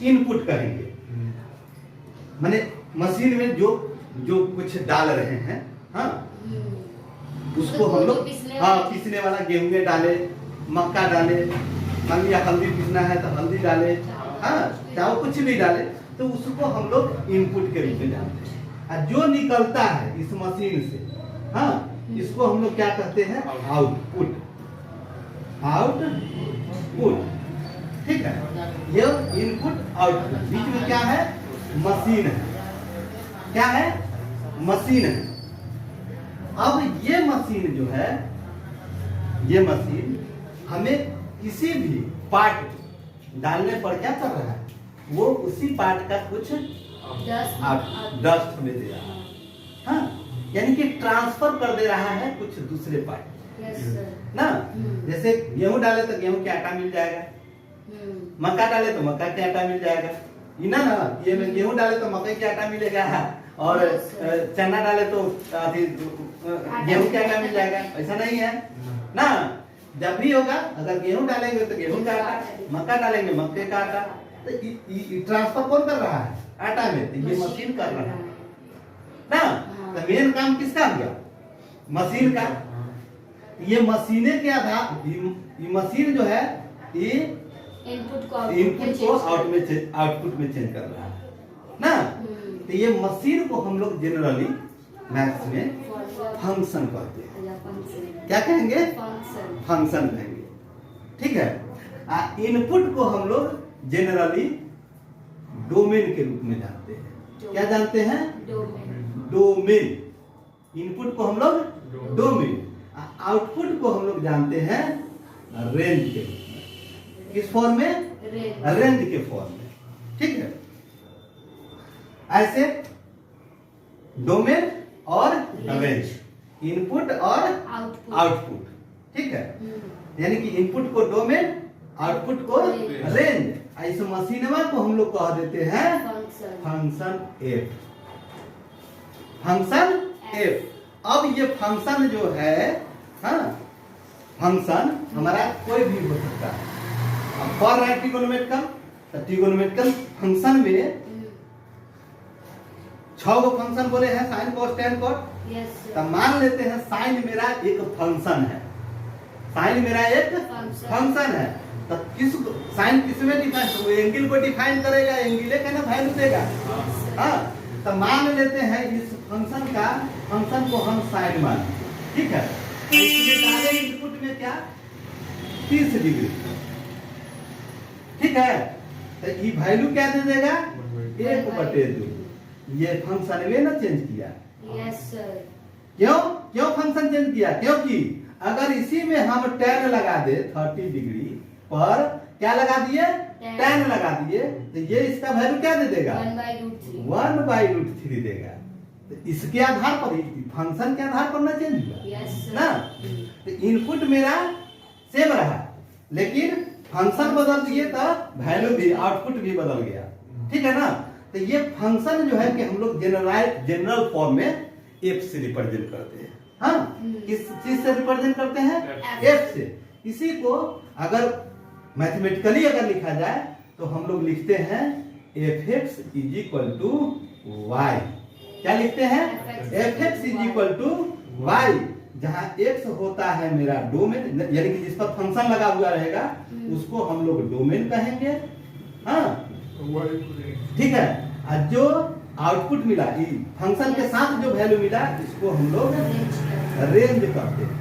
Input कहेंगे। माने machine में जो जो कुछ डाल रहे हैं, हाँ, उसको हम लोग, हाँ, पीसने वाला गेहूं में डाले, मक्का डाले, मान लिया हल्दी पीसना है तो हल्दी डाले, हाँ, चाहे कुछ भी डाले, तो उसको हम लोग इनपुट के रूप में जानते हैं। और जो निकलता है इस मशीन से, हाँ, इसको हम लोग क्या कहते हैं? आउटपुट। आउटपुट, ठीक है। ये इनपुट आउटपुट, बीच में क्या है? मशीन है। क्या है? मशीन है। अब ये मशीन जो है, ये मशीन हमें किसी भी पार्ट डालने पर क्या कर रहा है? वो उसी पार्ट का कुछ डस्ट हमें दे रहा है, हाँ, यानी कि ट्रांसफर कर दे रहा है कुछ दूसरे पार्ट। ना, जैसे गेहूं डाले तो गेहूं के आटा मिल जाएगा, मक्का डाले तो मक्का के आटा मिल जाएगा, ना, ये में गेहूं डाले तो मकई के आटा मिलेगा, और चना डाले तो गेहूं के आटा मिल जाएगा। ऐसा नहीं है ना, जब भी होगा, अगर गेहूं डालेंगे तो गेहूं का आटा, मक्का डालेंगे मक्के का आटा, तो ट्रांसफर कौन कर रहा है? आटा में। तो ये मशीन कर रहा है ना। तो मेन काम किसका हो गया? मशीन का। ये मशीने के आधार, ये मशीन जो है ये इनपुट को आउटपुट में चेंज कर रहा है ना। तो ये मशीन को हम लोग जनरली मैथ्स में फंक्शन कहते हैं। क्या कहेंगे? फंक्शन कहेंगे, ठीक है। इनपुट को हम लोग जनरली डोमेन के रूप में जानते हैं। क्या जानते हैं? डोमेन। इनपुट को हम लोग डोमेन, आउटपुट को हम लोग जानते हैं रेंज के रूप में। किस फॉर्म में? रेंज के फॉर्म में, ठीक है। ऐसे डोमेन और रेंज, इनपुट और आउटपुट, ठीक है। यानी कि इनपुट को डोमेन, आउटपुट को रेंज। इस मशीनवा को हम लोग कह देते हैं फंक्शन एफ। Function F. अब ये फंक्शन जो है, हाँ, फंक्शन हमारा कोई भी हो सकता है। अब फॉर राइट ट्रिगोनोमेट्रिकल, तो ट्रिगोनोमेट्रिकल फंक्शन में 6 गो फंक्शन बोले हैं, साइन कॉस टेन कॉट। तो मान लेते हैं साइन मेरा एक फंक्शन है, साइन मेरा एक फंक्शन है। तो किस साइन किसमें डिफाइन? तो एंगल को डिफाइन करेगा, एंगल का ना वैल्यू देगा, हाँ। तो मान लेते हैं इस फंक्शन का, फंक्शन को हम साइन मान, ठीक है। इसमें डाले इनपुट में क्या? 30 डिग्री, ठीक है। तो ये वैल्यू क्या दे देगा? 1/2। ये फंक्शन में ना चेंज किया। Yes sir. क्यों फंक्शन चेंज किया? क्योंकि अगर इसी में हम tan लगा दे 30 डिग्री पर, क्या लगा दिए? tan लगा दिए, तो ये इसका वैल्यू क्या दे देगा? 1/√3 देगा। तो इसके आधार पर, फंक्शन के आधार पर ना चेंज हुआ ना। तो इनपुट मेरा सेम रहा, लेकिन फंक्शन बदल दिए तो वैल्यू भी, आउटपुट भी बदल गया, ठीक है ना। तो ये फंक्शन जो है कि हम लोग जनरल फॉर्म में एफ से रिप्रेजेंट करते हैं, हाँ। किस चीज से रिप्रेजेंट करते हैं? एफ से। इसी को अगर मैथमेटिकली अगर लिखा जाए तो हम लोग लिखते हैं fx is equal to y. क्या लिखते हैं? fx is equal to y, जहां x होता है मेरा डोमेन, यानी कि जिस पर फंक्शन लगा हुआ रहेगा उसको हम लोग डोमेन कहेंगे, हाँ, ठीक है। और जो आउटपुट मिला, फंक्शन के साथ जो वैल्यू मिला, इसको हम लोग रेंज कहते हैं,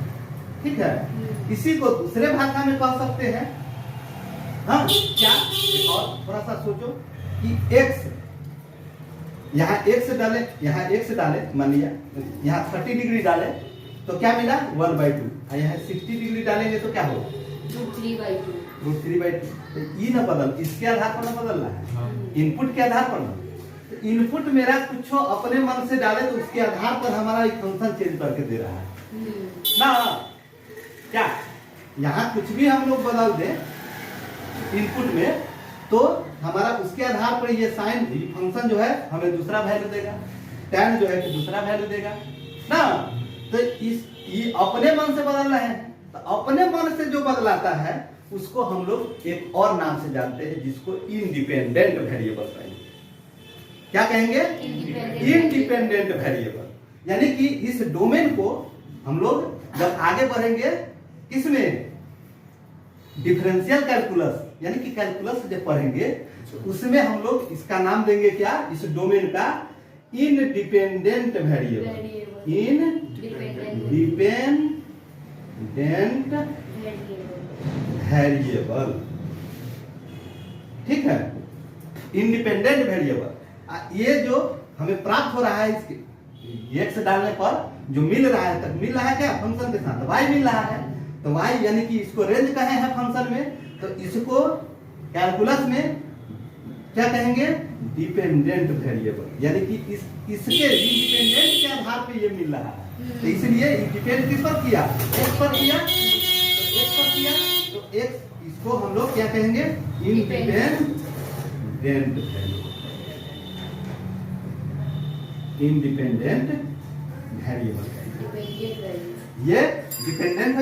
ठीक है। इसी को दूसरे भाषा में कह सकते हैं, हाँ, क्या? और थोड़ा सा सोचो कि x, यहाँ x डाले, यहाँ x डाले, मान लिया यहाँ 30 डिग्री डाले तो क्या मिला? 1/2। और यहाँ 60 डिग्री डालेंगे तो क्या होगा? √3/2। तो ये ना बदल, इसके आधार पर ना बदलना है, इनपुट के आधार पर ना। तो इनपुट मेरा कुछ अपने मन से डाले तो उसके आधार पर हमारा एक फंक्शन चेंज करके दे रहा है ना। क्या यहाँ कुछ भी हम लोग बदल दें इनपुट में, तो हमारा उसके आधार पर ये साइन फंक्शन जो है हमें दूसरा वैल्यू देगा, tan जो है कि दूसरा वैल्यू देगा ना। तो ये अपने मन से बदल रहे हैं, तो अपने मन से जो बदलाता है उसको हम लोग एक और नाम से जानते हैं, जिसको इंडिपेंडेंट वेरिएबल कहेंगे। क्या कहेंगे? Independent variable. यानी कि इस डोमेन को हम लोग जब आगे बढ़ेंगे किसमें, डिफरेंशियल कैलकुलस यानी कि कैलकुलस जब पढ़ेंगे उसमें हम लोग इसका नाम देंगे क्या, इस डोमेन का इंडिपेंडेंट वेरिएबल। इंडिपेंडेंट वेरिएबल, ठीक है, इंडिपेंडेंट वेरिएबल। ये जो हमें प्राप्त हो रहा है इसके एक्स डालने पर जो मिल रहा है, तक मिल रहा है क्या, फंक्शन के साथ y मिल रहा है, तो y यानी कि इसको रेंज कहे हैं फंक्शन में, तो इसको कैलकुलस में क्या कहेंगे, डिपेंडेंट वेरिएबल। यानी कि इसके इंडिपेंडेंट के आधार पे ये मिल रहा है, तो इसलिए डिपेंड किस पर किया, x पर किया, तो x पर किया तो x, इसको हम लोग क्या कहेंगे, इंडिपेंडेंट वेरिएबल। इंडिपेंडेंट वेरिएबल ये डिपेंडेंट